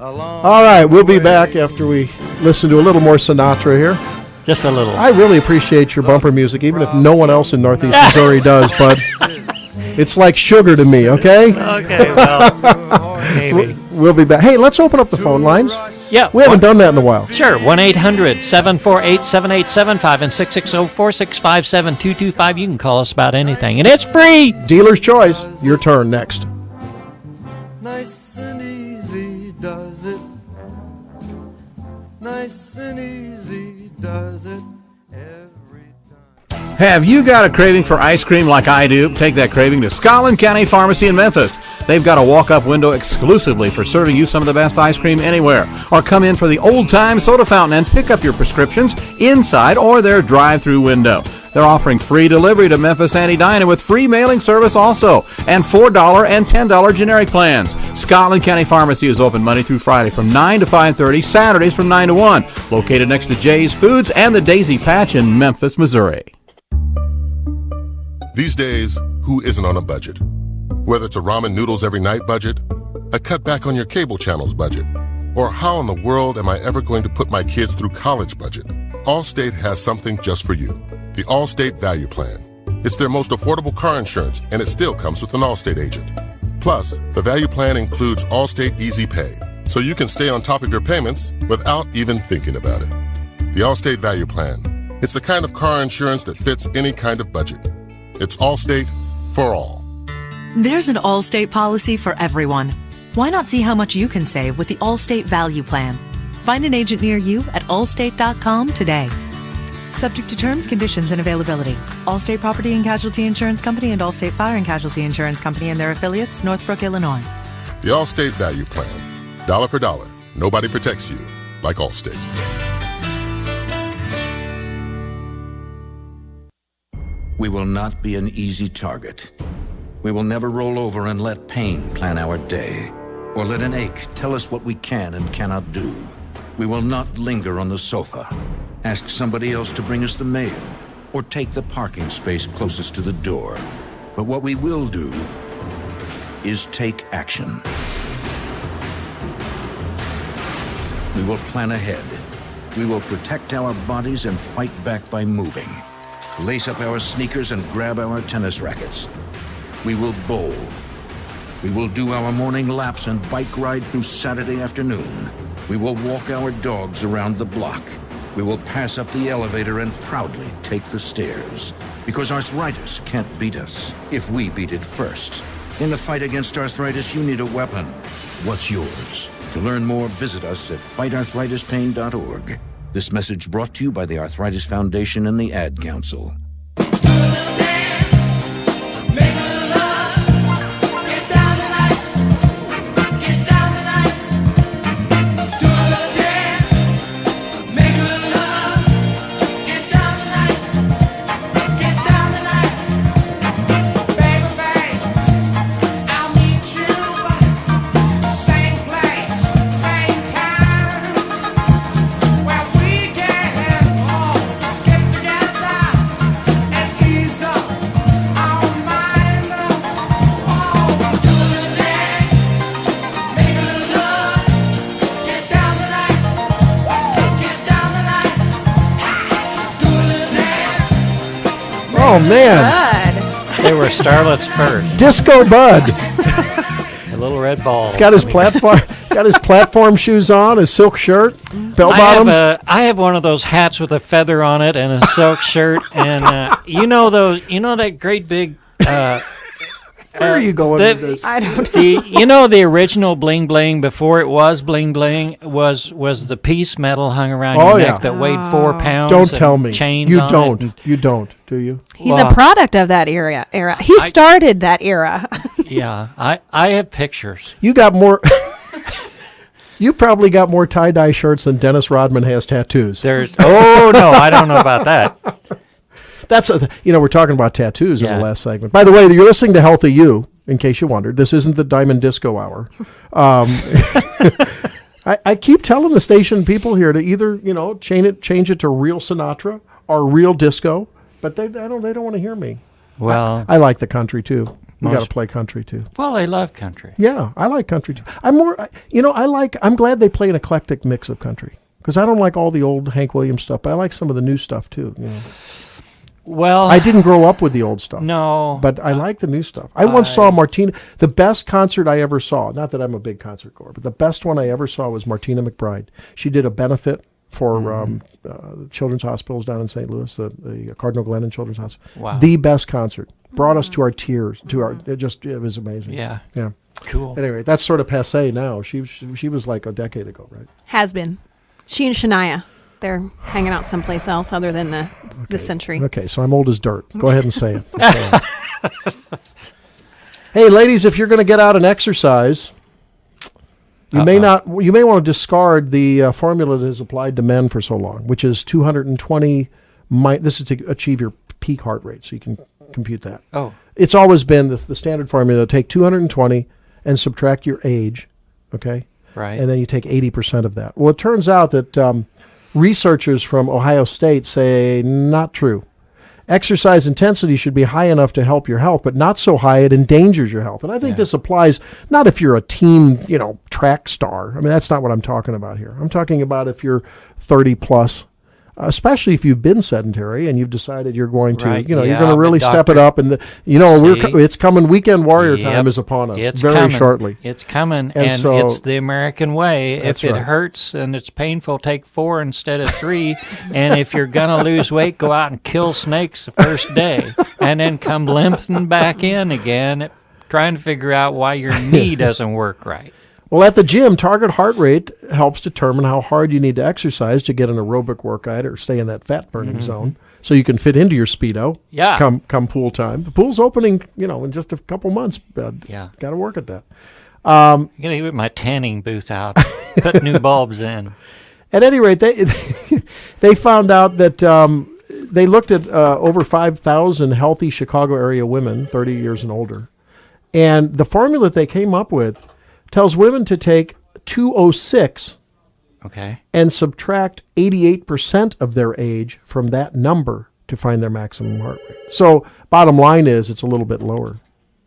All right, we'll be back after we listen to a little more Sinatra here. Just a little. I really appreciate your bumper music, even if no one else in Northeast Missouri does, bud. It's like sugar to me, okay? Okay, well, maybe. We'll be back. Hey, let's open up the phone lines. Yeah. We haven't done that in a while. Sure. 1-800-748-7875 and 660-465-7225. You can call us about anything, and it's free. Dealer's choice. Your turn next. Nice and easy does it. Nice and easy does it. Have you got a craving for ice cream like I do? Take that craving to Scotland County Pharmacy in Memphis. They've got a walk-up window exclusively for serving you some of the best ice cream anywhere. Or come in for the old-time soda fountain and pick up your prescriptions inside or their drive-through window. They're offering free delivery to Memphis and Edina with free mailing service also, and $4 and $10 generic plans. Scotland County Pharmacy is open Monday through Friday from 9 to 5:30, Saturdays from 9 to 1. Located next to Jay's Foods and the Daisy Patch in Memphis, Missouri. These days, who isn't on a budget? Whether it's a ramen noodles every night budget, a cutback on your cable channels budget, or how in the world am I ever going to put my kids through college budget? Allstate has something just for you. The Allstate Value Plan. It's their most affordable car insurance, and it still comes with an Allstate agent. Plus, the Value Plan includes Allstate Easy Pay, so you can stay on top of your payments without even thinking about it. The Allstate Value Plan. It's the kind of car insurance that fits any kind of budget. It's Allstate for all. There's an Allstate policy for everyone. Why not see how much you can save with the Allstate Value Plan? Find an agent near you at allstate.com today. Subject to terms, conditions, and availability. Allstate Property and Casualty Insurance Company and Allstate Fire and Casualty Insurance Company and their affiliates, Northbrook, Illinois. The Allstate Value Plan. Dollar for dollar. Nobody protects you like Allstate. We will not be an easy target. We will never roll over and let pain plan our day, or let an ache tell us what we can and cannot do. We will not linger on the sofa, ask somebody else to bring us the mail, or take the parking space closest to the door. But what we will do is take action. We will plan ahead. We will protect our bodies and fight back by moving. Lace up our sneakers and grab our tennis rackets. We will bowl. We will do our morning laps and bike ride through Saturday afternoon. We will walk our dogs around the block. We will pass up the elevator and proudly take the stairs. Because arthritis can't beat us if we beat it first. In the fight against arthritis, you need a weapon. What's yours? To learn more, visit us at fightarthritispain.org. This message brought to you by the Arthritis Foundation and the Ad Council. Oh, man. They were starlets first. Disco Bud. The little red ball. He's got his platform shoes on, his silk shirt, bell bottoms. I have one of those hats with a feather on it and a silk shirt, and you know that great big. Where are you going with this? I don't know. You know the original bling bling before it was bling bling was the piece metal hung around your neck that weighed 4 pounds. Don't tell me. Chains you on don't. it. You don't. Do you? He's a product of that era. He started that era. Yeah, I have pictures. You got more. You probably got more tie-dye shirts than Dennis Rodman has tattoos. No, I don't know about that. That's we're talking about tattoos in the last segment. By the way, you're listening to Healthy You. In case you wondered, this isn't the Diamond Disco Hour. I keep telling the station people here to either change it to real Sinatra or real disco, but they don't want to hear me. Well, I like the country too. We got to play country too. Well, they love country. Yeah, I like country too. I'm glad they play an eclectic mix of country because I don't like all the old Hank Williams stuff, but I like some of the new stuff too. Well, I didn't grow up with the old stuff. No. But I like the new stuff. I once saw Martina, the best concert I ever saw, not that I'm a big concert goer, but the best one I ever saw was Martina McBride. She did a benefit for the children's hospitals down in St. Louis, the Cardinal Glennon Children's Hospital. Wow. The best concert. Brought us to our tears. It was amazing. Yeah. Yeah. Cool. Anyway, that's sort of passé now. She was like a decade ago, right? Has been. She and Shania. They're hanging out someplace else other than this century. Okay, so I'm old as dirt. Go ahead and say it. Hey, ladies, if you're going to get out and exercise, you may want to discard the formula that has applied to men for so long, which is 220. This is to achieve your peak heart rate, so you can compute that. Oh, it's always been the standard formula: take 220 and subtract your age. Okay, right, and then you take 80% of that. Well, it turns out that researchers from Ohio State say not true. Exercise intensity should be high enough to help your health, but not so high it endangers your health. And I think this applies not if you're a team, track star. I mean, that's not what I'm talking about here. I'm talking about if you're 30 plus, especially if you've been sedentary and you've decided you're going to, you're going to really step it up. And it's coming. Weekend warrior time is upon us. It's very coming. shortly. It's coming, and so, it's the American way. If it right. hurts and it's painful, take 4 instead of 3. And if you're gonna lose weight, go out and kill snakes the first day, and then come limping back in again, trying to figure out why your knee doesn't work right. Well, at the gym, target heart rate helps determine how hard you need to exercise to get an aerobic workout or stay in that fat-burning zone, so you can fit into your Speedo. Yeah. Come pool time. The pool's opening, in just a couple months. Got to work at that. I'm gonna get my tanning booth out, put new bulbs in. At any rate, they found out that they looked at over 5,000 healthy Chicago area women, 30 years and older, and the formula that they came up with tells women to take 206 and subtract 88% of their age from that number to find their maximum heart rate. So bottom line is it's a little bit lower.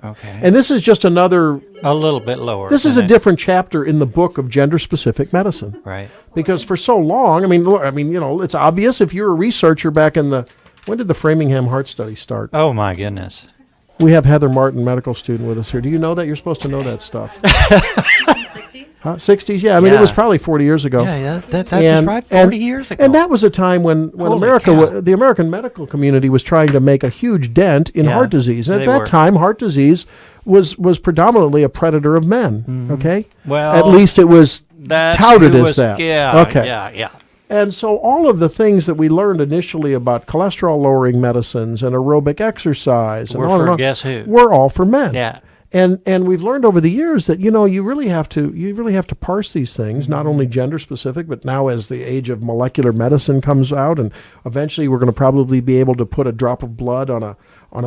Okay. And this is just another... A little bit lower. This is a different chapter in the book of gender-specific medicine. Right. Because for so long, it's obvious if you're a researcher back in the... When did the Framingham Heart Study start? Oh, my goodness. We have Heather Martin, medical student, with us here. Do you know that? You're supposed to know that stuff. 60s? 60s, yeah. It was probably 40 years ago. Yeah, that's right, 40 years ago. And that was a time when the American medical community was trying to make a huge dent in heart disease. And at that time, heart disease was predominantly a predator of men, okay? Well, at least it was touted as that. Yeah. Okay. Yeah. And so all of the things that we learned initially about cholesterol-lowering medicines and aerobic exercise and on and on, guess who? were all for men. Yeah. And we've learned over the years that you really have to parse these things, not only gender specific, but now as the age of molecular medicine comes out, and eventually we're going to probably be able to put a drop of blood on a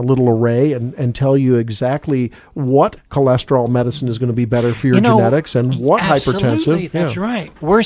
little array and tell you exactly what cholesterol medicine is going to be better for your genetics and what hypertensive. That's right. We're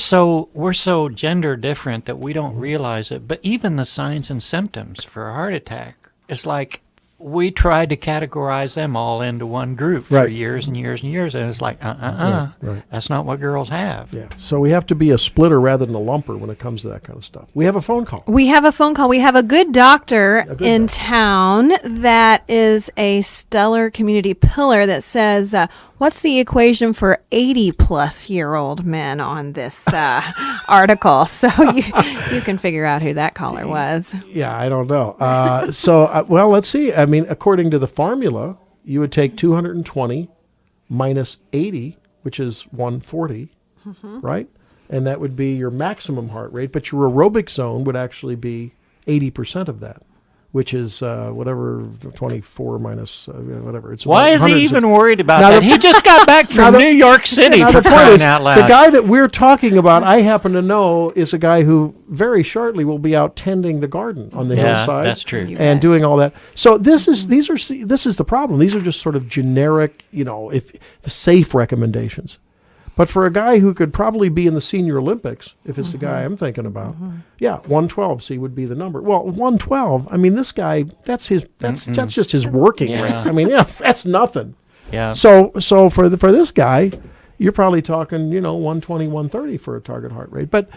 so gender different that we don't realize it. But even the signs and symptoms for a heart attack, it's like we tried to categorize them all into one group for years and years and years, and it's like, that's not what girls have. Yeah. So we have to be a splitter rather than a lumper when it comes to that kind of stuff. We have a phone call. We have a good doctor in town that is a stellar community pillar that says, what's the equation for 80-plus-year-old men on this article? So you can figure out who that caller was. Yeah, I don't know. Well, let's see. I mean, according to the formula, you would take 220 minus 80, which is 140, right? And that would be your maximum heart rate. But your aerobic zone would actually be 80% of that, which is whatever 24 minus whatever. It's why is he even worried about that? He just got back from New York City, for crying out loud. The guy that we're talking about, I happen to know, is a guy who very shortly will be out tending the garden on the hillside. That's true. And doing all that. So this is the problem. These are just sort of generic, if the safe recommendations. But for a guy who could probably be in the Senior Olympics, if it's the guy I'm thinking about, 112 would be the number. Well, 112, I mean, this guy, that's just his working rate. I mean, that's nothing. Yeah. So for this guy, you're probably talking, 120, 130 for a target heart rate. But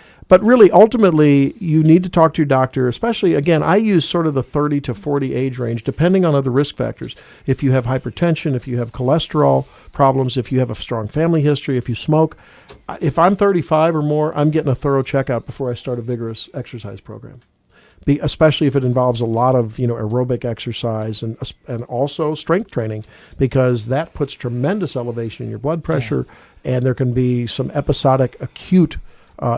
really, ultimately, you need to talk to your doctor, especially, again, I use sort of the 30 to 40 age range, depending on other risk factors. If you have hypertension, if you have cholesterol problems, if you have a strong family history, if you smoke. If I'm 35 or more, I'm getting a thorough checkout before I start a vigorous exercise program. Especially if it involves a lot of aerobic exercise and also strength training, because that puts tremendous elevation in your blood pressure, and there can be some episodic acute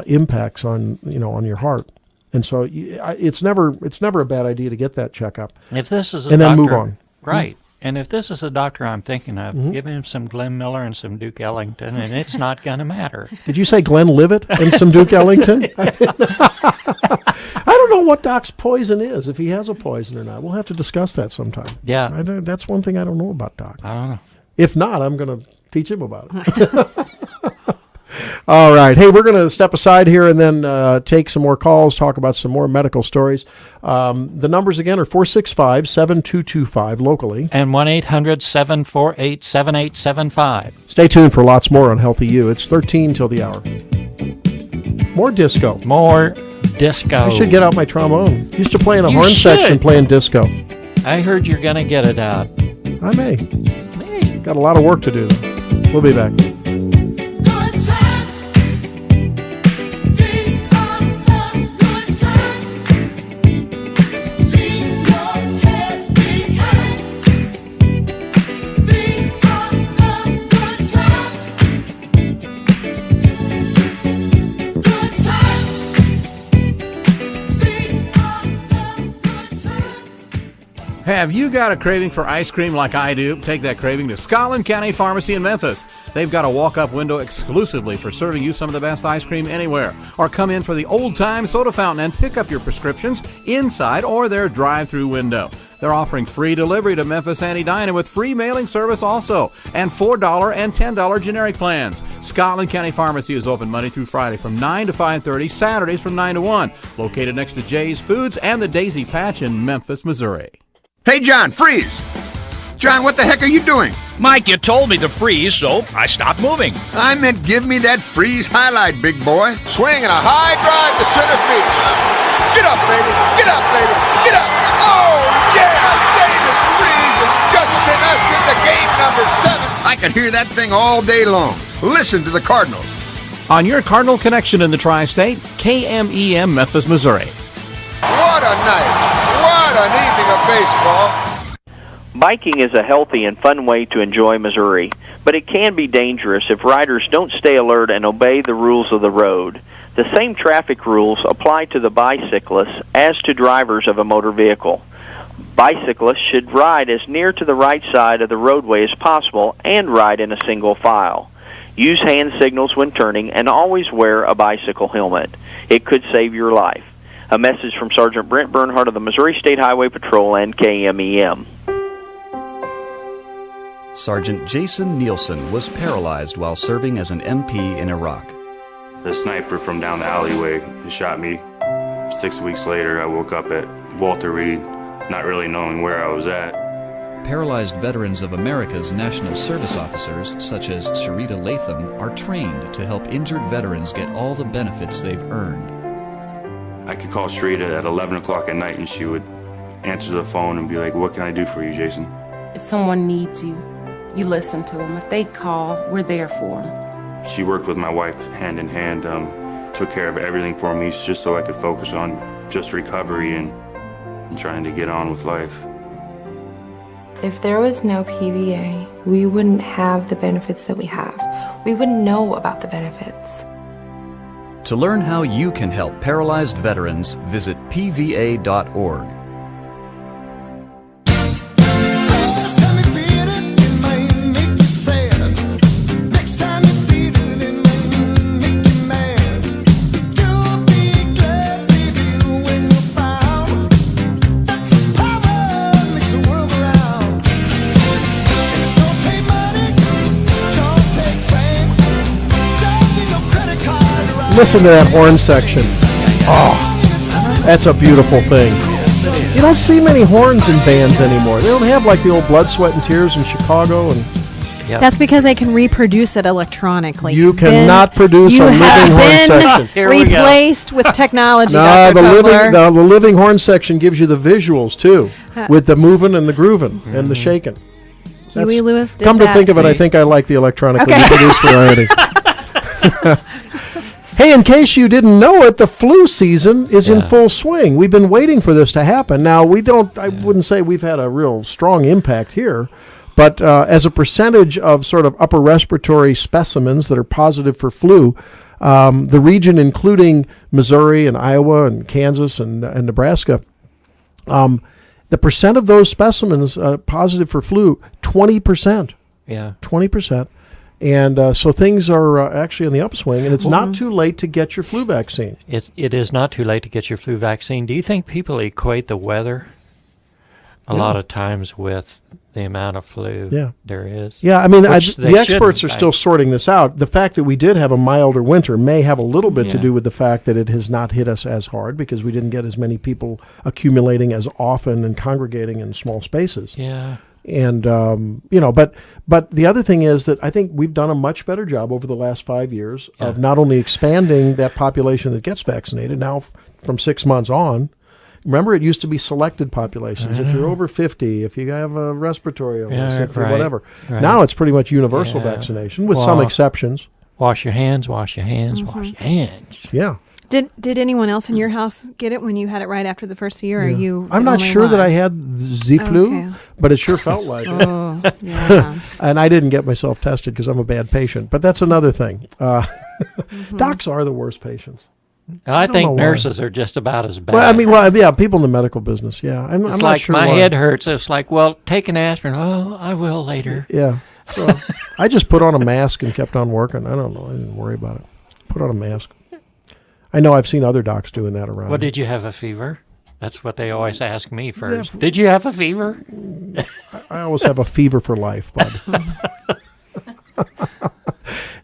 impacts on your heart. And so it's never a bad idea to get that checkup. If this is then move on. Right. And if this is a doctor I'm thinking of, give him some Glenn Miller and some Duke Ellington, and it's not going to matter. Did you say Glenn Livett and some Duke Ellington? I don't know what Doc's poison is, if he has a poison or not. We'll have to discuss that sometime. Yeah. That's one thing I don't know about Doc. I don't know. If not, I'm going to teach him about it. All right. Hey, we're going to step aside here and then take some more calls, talk about some more medical stories. The numbers again are 465-7225 locally. And 1-800-748-7875. Stay tuned for lots more on Healthy You. It's 13 till the hour. More disco. Disco. I should get out my trombone. Used to play in a horn should. section playing disco. I heard you're going to get it out. I may. Got a lot of work to do. We'll be back. Have you got a craving for ice cream like I do? Take that craving to Scotland County Pharmacy in Memphis. They've got a walk-up window exclusively for serving you some of the best ice cream anywhere. Or come in for the old-time soda fountain and pick up your prescriptions inside or their drive-through window. They're offering free delivery to Memphis and Edina with free mailing service also, and $4 and $10 generic plans. Scotland County Pharmacy is open Monday through Friday from 9 to 5:30, Saturdays from 9 to 1. Located next to Jay's Foods and the Daisy Patch in Memphis, Missouri. Hey, John, freeze! John, what the heck are you doing? Mike, you told me to freeze, so I stopped moving. I meant give me that freeze highlight, big boy. Swing and a high drive to center field. Get up, baby! Get up, baby! Get up! Oh, yeah! David Freeze has just sent us into game number 7. I could hear that thing all day long. Listen to the Cardinals. On your Cardinal connection in the tri-state, KMEM Memphis, Missouri. What a night! What an evening of baseball! Biking is a healthy and fun way to enjoy Missouri. but it can be dangerous if riders don't stay alert and obey the rules of the road. The same traffic rules apply to the bicyclists as to drivers of a motor vehicle. Bicyclists should ride as near to the right side of the roadway as possible and ride in a single file. Use hand signals when turning and always wear a bicycle helmet. It could save your life. A message from Sergeant Brent Bernhardt of the Missouri State Highway Patrol and KMEM. Sergeant Jason Nielsen was paralyzed while serving as an MP in Iraq. The sniper from down the alleyway shot me. 6 weeks later, I woke up at Walter Reed, not really knowing where I was at. Paralyzed veterans of America's National Service officers, such as Sharita Latham, are trained to help injured veterans get all the benefits they've earned. I could call Sharita at 11 o'clock at night and she would answer the phone and be like, "What can I do for you, Jason?" If someone needs you, you listen to them. If they call, we're there for them. She worked with my wife hand in hand, took care of everything for me just so I could focus on just recovery and trying to get on with life. If there was no PVA, we wouldn't have the benefits that we have. We wouldn't know about the benefits. To learn how you can help paralyzed veterans, visit pva.org. Listen to that horn section. Oh, that's a beautiful thing. You don't see many horns in bands anymore. They don't have like the old Blood, Sweat, and Tears in Chicago. And That's because they can reproduce it electronically. You cannot produce a living horn section. You have been replaced with technology, No, Dr. Tobler. the living horn section gives you the visuals too, with the moving and the grooving and the shaking. Huey Lewis did Come to that. think of it, I think I like the electronically reproduced variety. Hey, in case you didn't know it, the flu season is in full swing. We've been waiting for this to happen. Now, I wouldn't say we've had a real strong impact here, but as a percentage of sort of upper respiratory specimens that are positive for flu, the region including Missouri and Iowa and Kansas and Nebraska, the percent of those specimens positive for flu, 20%. Yeah. 20%. And so things are actually on the upswing, and it's not too late to get your flu vaccine. It is not too late to get your flu vaccine. Do you think people equate the weather a lot of times with the amount of flu there is? Yeah, I mean, the experts are still sorting this out. The fact that we did have a milder winter may have a little bit to do with the fact that it has not hit us as hard because we didn't get as many people accumulating as often and congregating in small spaces. Yeah. And, but the other thing is that I think we've done a much better job over the last 5 years of not only expanding that population that gets vaccinated now from 6 months on. Remember, it used to be selected populations. If you're over 50, if you have a respiratory illness, whatever. Right. Now it's pretty much universal vaccination with some exceptions. Wash your hands, wash your hands, wash your hands. Yeah. Did anyone else in your house get it when you had it right after the first year? Or you? I'm not sure that I had the flu, but it sure felt like it. Yeah. And I didn't get myself tested because I'm a bad patient. But that's another thing. Docs are the worst patients. I think nurses are just about as bad. Well, I mean, people in the medical business, I'm it's not like sure my why. head hurts. It's like, well, take an aspirin. Oh, I will later. Yeah. So I just put on a mask and kept on working. I don't know. I didn't worry about it. Put on a mask. I know I've seen other docs doing that around. Well, did you have a fever? That's what they always ask me first. Yeah. Did you have a fever? I always have a fever for life, bud.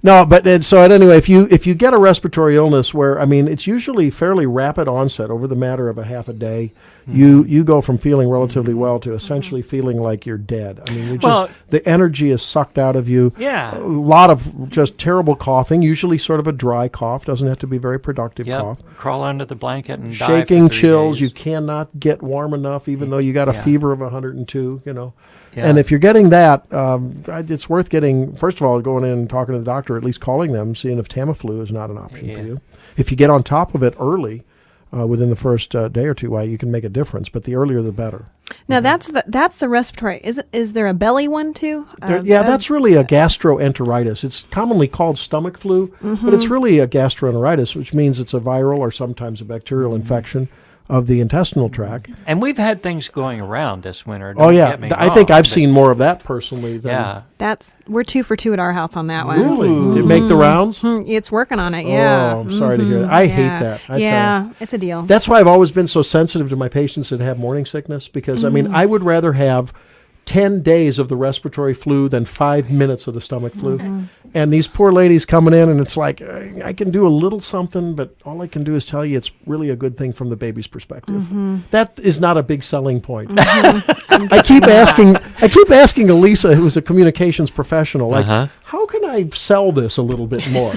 No, but anyway, if you get a respiratory illness where, I mean, it's usually fairly rapid onset over the matter of a half a day, you go from feeling relatively well to essentially feeling like you're dead. I mean, the energy is sucked out of you. Yeah. A lot of just terrible coughing, usually sort of a dry cough, doesn't have to be very productive cough. Crawl under the blanket and die shaking, for 3 chills, days. you cannot get warm enough even though you got a fever of 102, Yeah. And if you're getting that, it's worth getting, first of all, going in and talking to the doctor, at least calling them, seeing if Tamiflu is not an option for you. If you get on top of it early, within the first day or two, you can make a difference. But the earlier, the better. Now that's the respiratory. Is there a belly one too? That's really a gastroenteritis. It's commonly called stomach flu, but it's really a gastroenteritis, which means it's a viral or sometimes a bacterial infection of the intestinal tract. And we've had things going around this winter. I think I've seen more of that personally. We're 2 for 2 at our house on that one. Really? Did it make the rounds? It's working on it. Yeah. Oh, I'm sorry to hear that. I hate that. I tell you. It's a deal. That's why I've always been so sensitive to my patients that have morning sickness, because I would rather have 10 days of the respiratory flu than 5 minutes of the stomach flu. And these poor ladies coming in, and it's like, I can do a little something, but all I can do is tell you it's really a good thing from the baby's perspective. That is not a big selling point. I keep asking Elisa, who's a communications professional, how can I sell this a little bit more?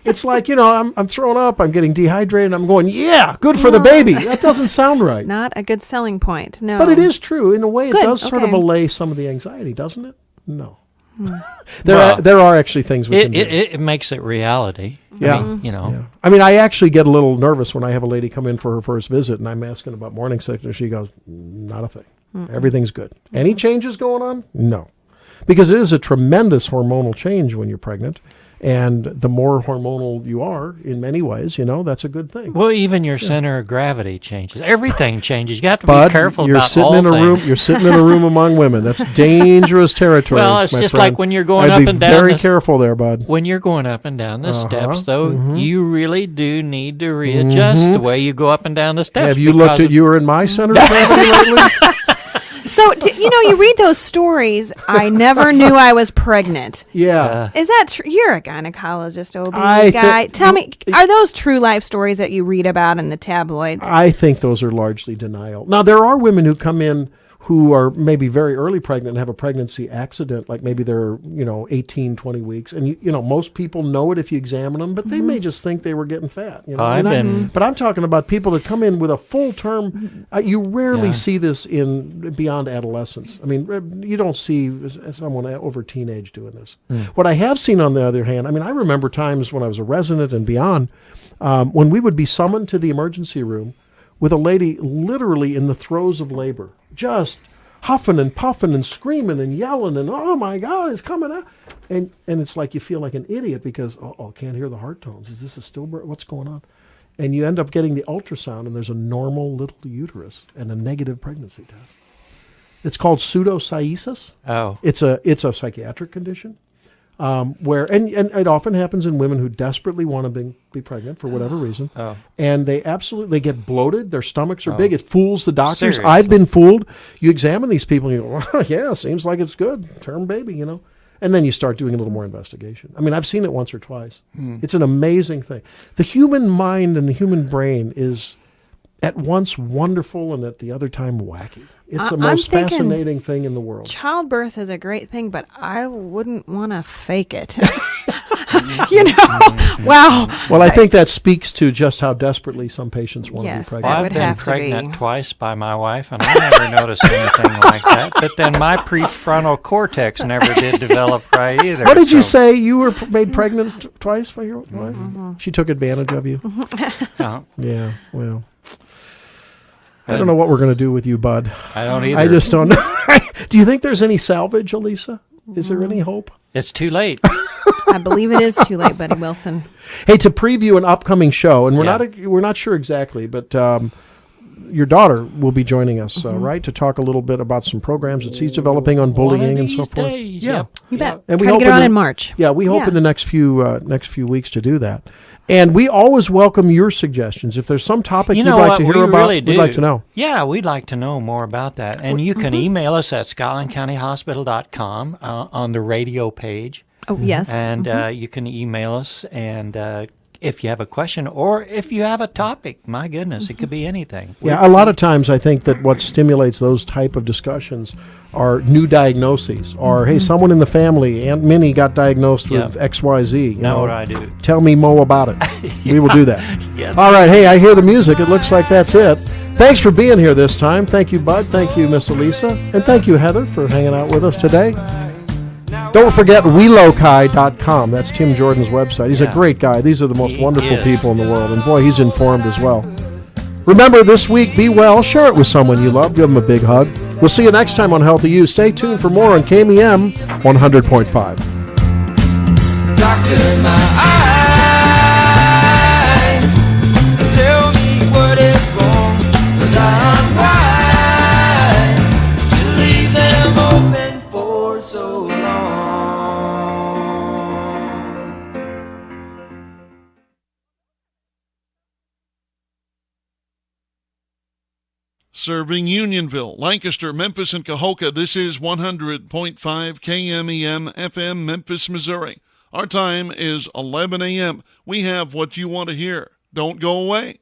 It's like, I'm throwing up, I'm getting dehydrated, I'm going, good for the baby. That doesn't sound right. Not a good selling point, no. But it is true. In a way, it does sort of allay some of the anxiety, doesn't it? No. There are actually things we can do. It makes it reality. Yeah. I mean, I actually get a little nervous when I have a lady come in for her first visit, and I'm asking about morning sickness. She goes, not a thing. Everything's good. Any changes going on? No. Because it is a tremendous hormonal change when you're pregnant. And the more hormonal you are, in many ways, that's a good thing. Well, even your center of gravity changes. Everything changes. You have to be careful you're about sitting all in a things. room. You're sitting in a room among women. That's dangerous territory. Well, it's just friend. like when you're going I'd up be and down. Very careful there, bud. When you're going up and down the steps, though, you really do need to readjust the way you go up and down the steps. Have you looked at you were in my center of gravity lately? So, you read those stories, I never knew I was pregnant. Yeah. Is that true? You're a gynecologist, OB guy. Tell me, are those true life stories that you read about in the tabloids? I think those are largely denial. Now, there are women who come in who are maybe very early pregnant and have a pregnancy accident, like maybe they're, 18, 20 weeks. And, most people know it if you examine them, but they may just think they were getting fat. But I'm talking about people that come in with a full term. You rarely see this beyond adolescence. I mean, you don't see someone over teenage doing this. What I have seen, on the other hand, I remember times when I was a resident and beyond, when we would be summoned to the emergency room with a lady literally in the throes of labor, just huffing and puffing and screaming and yelling and, oh my God, it's coming out. And it's like you feel like an idiot because, can't hear the heart tones. Is this a stillbirth? What's going on? And you end up getting the ultrasound and there's a normal little uterus and a negative pregnancy test. It's called pseudocyesis. Oh. It's a psychiatric condition. Where it often happens in women who desperately want to be pregnant for whatever reason, and they get bloated. Their stomachs are big. It fools the doctors. Seriously? I've been fooled. You examine these people, and you go, well, yeah, seems like it's good, term baby, and then you start doing a little more investigation. I've seen it once or twice. It's an amazing thing. The human mind and the human brain is at once wonderful and at the other time wacky. It's the most fascinating thing in the world. Childbirth is a great thing, but I wouldn't want to fake it. Wow. Well, I think that speaks to just how desperately some patients want to be pregnant. I've been pregnant twice by my wife, and I never noticed anything like that. But then my prefrontal cortex never did develop right either. What did you say? You were made pregnant twice by your wife? She took advantage of you? Yeah, well. I don't know what we're going to do with you, bud. I don't either. I just don't know. Do you think there's any salvage, Elisa? Is there any hope? It's too late. I believe it is too late, Buddy Wilson. Hey, to preview an upcoming show, and we're not sure exactly, but your daughter will be joining us, right, to talk a little bit about some programs that she's developing on bullying and so forth. Yeah, you bet. And we hope to get on in March. Yeah, we hope in the next few weeks to do that. And we always welcome your suggestions. If there's some topic you'd like to hear about, we'd like to know. Yeah, we'd like to know more about that. And you can email us at ScotlandCountyHospital.com on the radio page. Oh, yes. And you can email us, and if you have a question or if you have a topic, my goodness, it could be anything. Yeah, a lot of times I think that what stimulates those type of discussions are new diagnoses, or hey, someone in the family, Aunt Minnie got diagnosed with XYZ. Know what I do. Tell me more about it. We will do that. Yes. All right, hey, I hear the music. It looks like that's it. Thanks for being here this time. Thank you, Bud. Thank you, Miss Elisa. And thank you, Heather, for hanging out with us today. Don't forget WeLoci.com. That's Tim Jordan's website. He's a great guy. These are the most wonderful people in the world. And boy, he's informed as well. Remember, this week, be well. Share it with someone you love. Give them a big hug. We'll see you next time on Healthy You. Stay tuned for more on KMEM 100.5. Doctor in my eyes, tell me what is wrong, 'cause I'm wise to leave them open for so long. Serving Unionville, Lancaster, Memphis, and Cahokia, this is 100.5 KMEM FM, Memphis, Missouri. Our time is 11 a.m. We have what you want to hear. Don't go away.